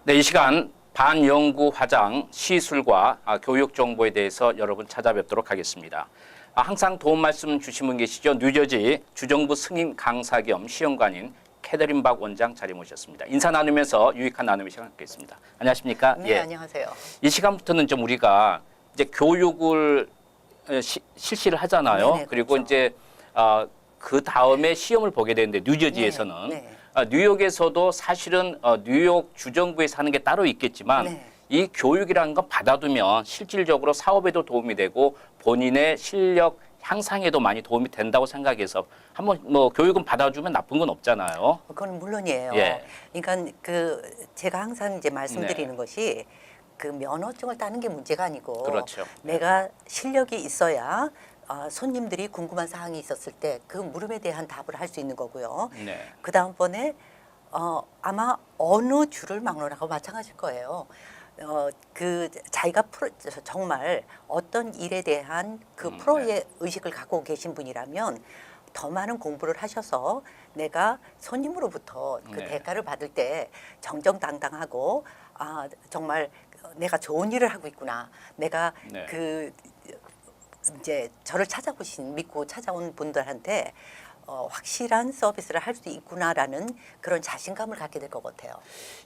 네, 이 시간 반영구 화장 시술과 교육 정보에 대해서 여러분 찾아뵙도록 하겠습니다. 항상 도움 말씀 주신 분 계시죠? 뉴저지 주정부 승인 강사 겸 시험관인 캐더린 박 원장 자리 모셨습니다. 인사 나누면서 유익한 나눔의 시간 갖겠습니다. 안녕하십니까? 네, 안녕하세요. 이 시간부터는 좀 우리가 이제 교육을 실시를 하잖아요. 네네, 그리고 그렇죠. 이제 그 다음에 시험을 보게 되는데 뉴저지에서는 네. 뉴욕에서도 사실은 뉴욕 주정부에서 하는 게 따로 있겠지만 네. 이 교육이라는 건 받아두면 실질적으로 사업에도 도움이 되고 본인의 실력 향상에도 많이 도움이 된다고 생각해서 한번 뭐 교육은 받아주면 나쁜 건 없잖아요. 그건 물론이에요. 예. 그러니까 제가 항상 이제 말씀드리는 네. 것이 그 면허증을 따는 게 문제가 아니고 그렇죠. 내가 실력이 있어야 손님들이 궁금한 사항이 있었을 때 그 물음에 대한 답을 할 수 있는 거고요. 네. 그 다음번에 아마 어느 줄을 막론하고 마찬가지일 거예요. 그 자기가 정말 어떤 일에 대한 그 프로의 네. 의식을 갖고 계신 분이라면 더 많은 공부를 하셔서 내가 손님으로부터 그 네. 대가를 받을 때 정정당당하고 정말 내가 좋은 일을 하고 있구나. 내가 네. 그 이제 저를 믿고 찾아온 분들한테 확실한 서비스를 할 수 있구나라는 그런 자신감을 갖게 될 것 같아요.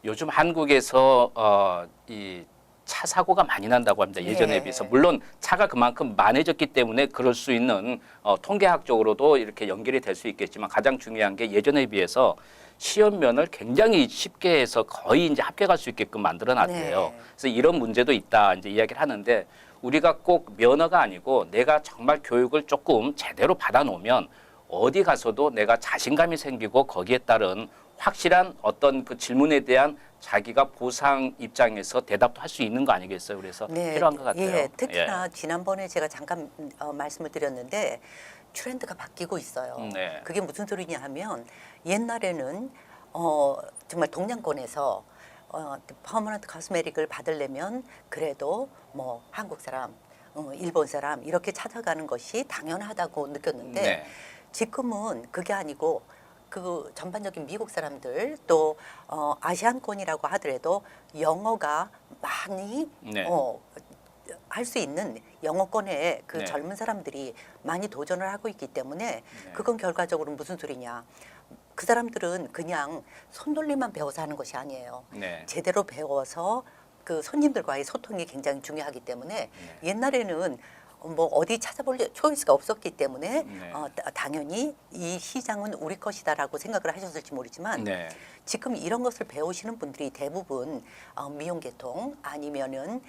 요즘 한국에서 이 차 사고가 많이 난다고 합니다. 예전에 네. 비해서. 물론 차가 그만큼 많아졌기 때문에 그럴 수 있는 통계학적으로도 이렇게 연결이 될 수 있겠지만 가장 중요한 게 예전에 비해서 시험면을 굉장히 쉽게 해서 거의 이제 합격할 수 있게끔 만들어 놨대요. 네. 그래서 이런 문제도 있다 이제 이야기를 하는데 우리가 꼭 면허가 아니고 내가 정말 교육을 조금 제대로 받아 놓으면 어디 가서도 내가 자신감이 생기고 거기에 따른 확실한 어떤 그 질문에 대한 자기가 보상 입장에서 대답도 할 수 있는 거 아니겠어요? 그래서 필요한 것 같아요. 예, 특히나 지난번에 제가 잠깐 말씀을 드렸는데 트렌드가 바뀌고 있어요. 네. 그게 무슨 소리냐 하면 옛날에는 정말 동양권에서 퍼머넌트 코스메틱을 받으려면 그래도 뭐 한국 사람, 일본 사람 이렇게 찾아가는 것이 당연하다고 느꼈는데 네. 지금은 그게 아니고 그 전반적인 미국 사람들 또 아시안권이라고 하더라도 영어가 많이 네. 할 수 있는 영어권에 그 네. 젊은 사람들이 많이 도전을 하고 있기 때문에 네. 그건 결과적으로 무슨 소리냐. 그 사람들은 그냥 손놀림만 배워서 하는 것이 아니에요. 네. 제대로 배워서 그 손님들과의 소통이 굉장히 중요하기 때문에 네. 옛날에는 뭐 어디 찾아볼 초이스가 없었기 때문에 네. 당연히 이 시장은 우리 것이다라고 생각을 하셨을지 모르지만 네. 지금 이런 것을 배우시는 분들이 대부분 미용계통 아니면은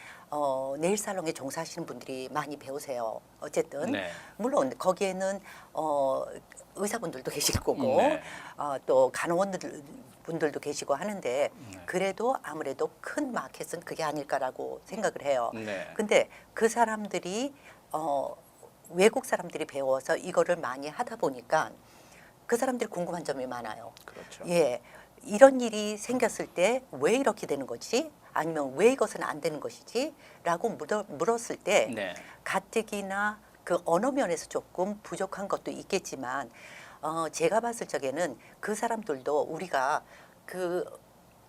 네일 살롱에 종사하시는 분들이 많이 배우세요. 어쨌든 네. 물론 거기에는 의사분들도 계실 거고 네. 또 간호원분들도 계시고 하는데 그래도 아무래도 큰 마켓은 그게 아닐까라고 생각을 해요. 네. 근데 그 사람들이 외국 사람들이 배워서 이거를 많이 하다 보니까 그 사람들이 궁금한 점이 많아요. 그렇죠. 예, 이런 일이 생겼을 때 왜 이렇게 되는 거지? 아니면 왜 이것은 안 되는 것이지? 라고 물었을 때 네. 가뜩이나 그 언어 면에서 조금 부족한 것도 있겠지만 제가 봤을 적에는 그 사람들도 우리가 그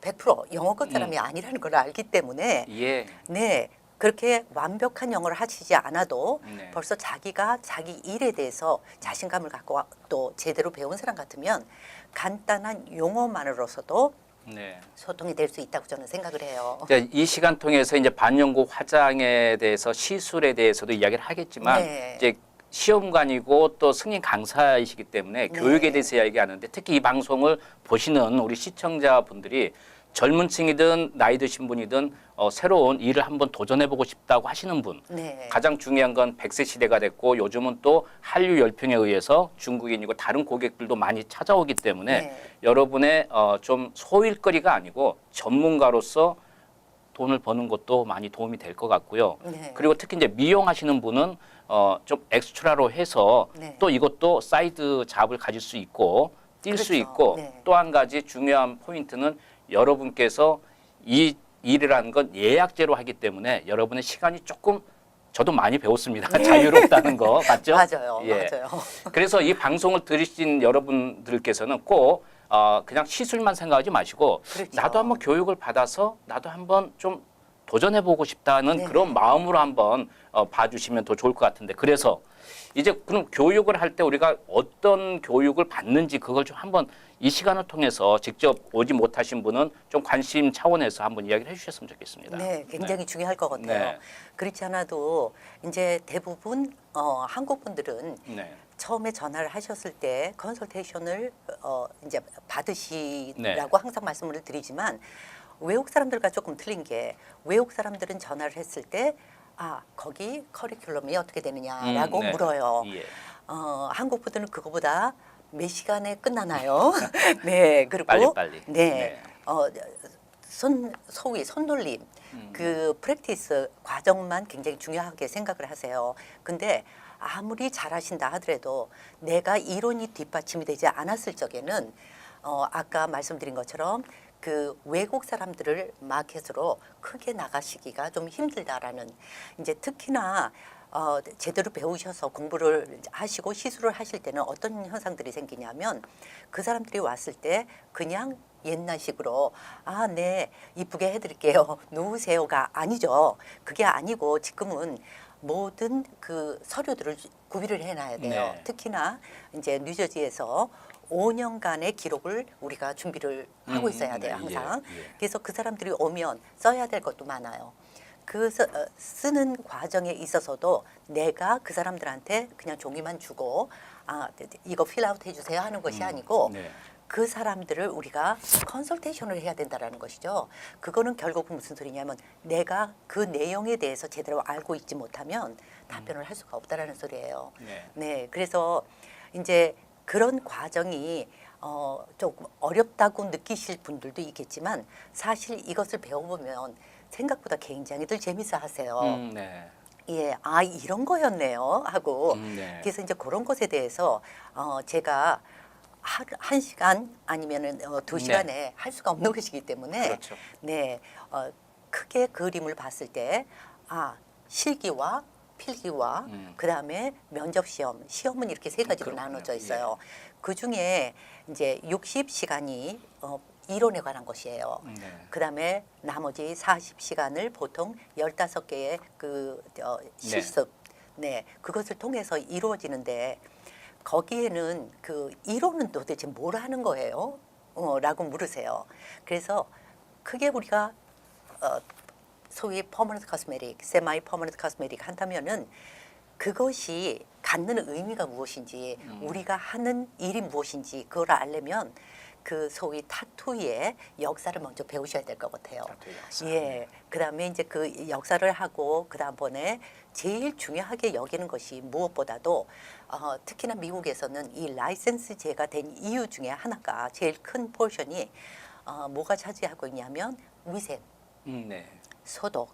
100% 영어권 사람이 아니라는 걸 알기 때문에 예. 네, 그렇게 완벽한 영어를 하시지 않아도 네. 벌써 자기가 자기 일에 대해서 자신감을 갖고 또 제대로 배운 사람 같으면 간단한 용어만으로서도 네. 소통이 될 수 있다고 저는 생각을 해요. 이 시간 통해서 이제 반영구 화장에 대해서 시술에 대해서도 이야기를 하겠지만 네. 이제 시험관이고 또 승인 강사이시기 때문에 네. 교육에 대해서 이야기하는데 특히 이 방송을 보시는 우리 시청자분들이 젊은 층이든 나이 드신 분이든 새로운 일을 한번 도전해보고 싶다고 하시는 분 네. 가장 중요한 건 100세 시대가 됐고 요즘은 또 한류 열풍에 의해서 중국인이고 다른 고객들도 많이 찾아오기 때문에 네. 여러분의 좀 소일거리가 아니고 전문가로서 돈을 버는 것도 많이 도움이 될 것 같고요. 네. 그리고 특히 이제 미용하시는 분은 좀 엑스트라로 해서 네. 또 이것도 사이드 잡을 가질 수 있고 뛸 수 그렇죠. 있고 네. 또 한 가지 중요한 포인트는 여러분께서 이 일이라는 건 예약제로 하기 때문에 여러분의 시간이 조금 저도 많이 배웠습니다. 자유롭다는 거 맞죠? 맞아요. 예. 맞아요. 그래서 이 방송을 들으신 여러분들께서는 꼭 그냥 시술만 생각하지 마시고 그렇죠. 나도 한번 교육을 받아서 나도 한번 좀 도전해보고 싶다는 네. 그런 마음으로 한번 봐주시면 더 좋을 것 같은데 그래서 이제 그럼 교육을 할 때 우리가 어떤 교육을 받는지 그걸 좀 한번 이 시간을 통해서 직접 오지 못하신 분은 좀 관심 차원에서 한번 이야기를 해주셨으면 좋겠습니다. 네, 굉장히 중요할 것 같아요. 네. 그렇지 않아도 이제 대부분 한국 분들은 네. 처음에 전화를 하셨을 때 컨설테이션을 이제 받으시라고 네. 항상 말씀을 드리지만 외국 사람들과 조금 틀린 게 외국 사람들은 전화를 했을 때 거기 커리큘럼이 어떻게 되느냐라고 네. 물어요. 예. 한국 분들은 그거보다 몇 시간에 끝나나요? 네, 그리고 빨리. 네, 소위 손놀림 그 프랙티스 과정만 굉장히 중요하게 생각을 하세요. 근데 아무리 잘하신다 하더라도 내가 이론이 뒷받침이 되지 않았을 적에는 아까 말씀드린 것처럼 그 외국 사람들을 마켓으로 크게 나가시기가 좀 힘들다라는 이제 특히나 제대로 배우셔서 공부를 하시고 시술을 하실 때는 어떤 현상들이 생기냐면 그 사람들이 왔을 때 그냥 옛날식으로 네 이쁘게 해드릴게요 누우세요가 아니죠. 그게 아니고 지금은 모든 그 서류들을 구비를 해놔야 돼요. 네. 특히나 이제 뉴저지에서 5년간의 기록을 우리가 준비를 하고 있어야 돼요, 네, 항상. 예. 그래서 그 사람들이 오면 써야 될 것도 많아요. 쓰는 과정에 있어서도 내가 그 사람들한테 그냥 종이만 주고 이거 필아웃 해주세요 하는 것이 아니고 네. 그 사람들을 우리가 컨설테이션을 해야 된다라는 것이죠. 그거는 결국 무슨 소리냐면 내가 그 내용에 대해서 제대로 알고 있지 못하면 답변을 할 수가 없다라는 소리예요. 네. 네, 그래서 이제 그런 과정이 조금 어렵다고 느끼실 분들도 있겠지만 사실 이것을 배워보면 생각보다 굉장히들 재밌어 하세요. 네. 예, 이런 거였네요 하고 네. 그래서 이제 그런 것에 대해서 제가 한 시간 아니면은 2시간에 네. 할 수가 없는 것이기 때문에 그렇죠. 네, 크게 그림을 봤을 때 실기와 필기와 그다음에 면접 시험은 이렇게 세 가지로 그렇군요. 나눠져 있어요. 그 중에 이제 60시간이 이론에 관한 것이에요. 네. 그다음에 나머지 40시간을 보통 15개의 실습 네, 그것을 통해서 이루어지는데 거기에는 그 이론은 도대체 뭘 하는 거예요? 라고 물으세요. 그래서 크게 우리가 소위 퍼머넌트 코스메틱, 세마이 퍼머넌트 코스메틱 한다면은 그것이 갖는 의미가 무엇인지 우리가 하는 일이 무엇인지 그걸 알려면 그 소위 타투의 역사를 먼저 배우셔야 될 것 같아요. 타투의 역사. 예, 그다음에 이제 그 역사를 하고 그다음번에 제일 중요하게 여기는 것이 무엇보다도 특히나 미국에서는 이 라이센스제가 된 이유 중에 하나가 제일 큰 포션이 뭐가 차지하고 있냐면 위생, 네. 소독.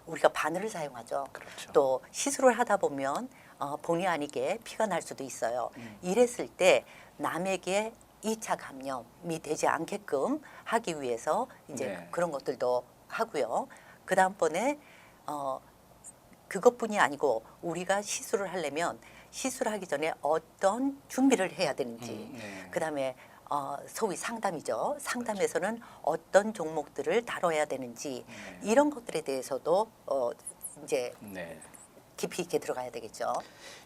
우리가 바늘을 사용하죠. 그렇죠. 또 시술을 하다 보면 본의 아니게 피가 날 수도 있어요. 이랬을 때 남에게 2차 감염이 되지 않게끔 하기 위해서 이제 네. 그런 것들도 하고요. 그 다음번에 그것뿐이 아니고 우리가 시술을 하려면 시술하기 전에 어떤 준비를 해야 되는지 네. 그 다음에 소위 상담이죠. 상담에서는 어떤 종목들을 다뤄야 되는지 이런 것들에 대해서도 이제 네. 깊이 있게 들어가야 되겠죠.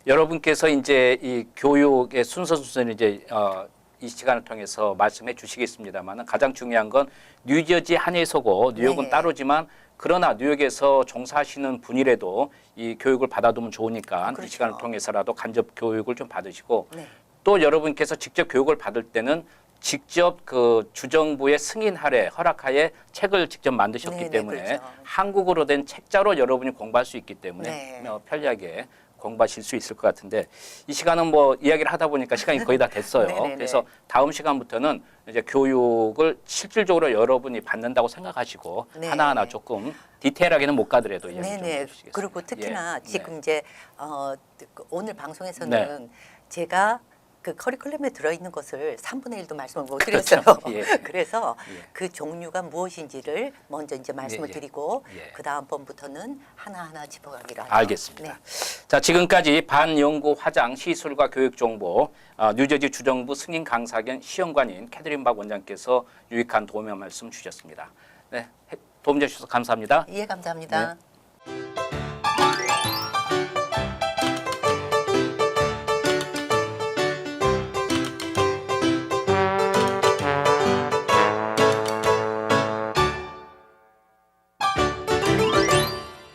여러분께서 이제 이 교육의 순서는 이제 이 시간을 통해서 말씀해 주시겠습니다만 가장 중요한 건 뉴저지 한해서고 뉴욕은 네. 따로지만 그러나 뉴욕에서 종사하시는 분이라도 이 교육을 받아두면 좋으니까 그렇죠. 이 시간을 통해서라도 간접 교육을 좀 받으시고 네. 또 여러분께서 직접 교육을 받을 때는 직접 그 주정부의 승인하에 허락하에 책을 직접 만드셨기 네, 네, 때문에 그렇죠. 한국어로 된 책자로 여러분이 공부할 수 있기 때문에 네. 편리하게 공부하실 수 있을 것 같은데 이 시간은 뭐 이야기를 하다 보니까 시간이 거의 다 됐어요. 네네네. 그래서 다음 시간부터는 이제 교육을 실질적으로 여러분이 받는다고 생각하시고 네. 하나하나 조금 디테일하게는 못 가더라도 이야기 좀 네네. 해주시겠습니다. 그리고 특히나 예. 지금 네. 이제 오늘 방송에서는 제가 그 커리큘럼에 들어있는 것을 3분의 1도 말씀을 못 드렸어요. 그렇죠. 예. 그래서 예. 그 종류가 무엇인지를 먼저 이제 말씀을 예. 드리고 예. 그 다음 번부터는 하나하나 짚어가기로 하죠. 알겠습니다. 네. 자, 지금까지 반영구 화장 시술과 교육정보 뉴저지 주정부 승인 강사견 시연관인 캐드린 박 원장께서 유익한 도움의 말씀 주셨습니다. 네, 도움 주셔서 감사합니다. 예, 감사합니다. 네.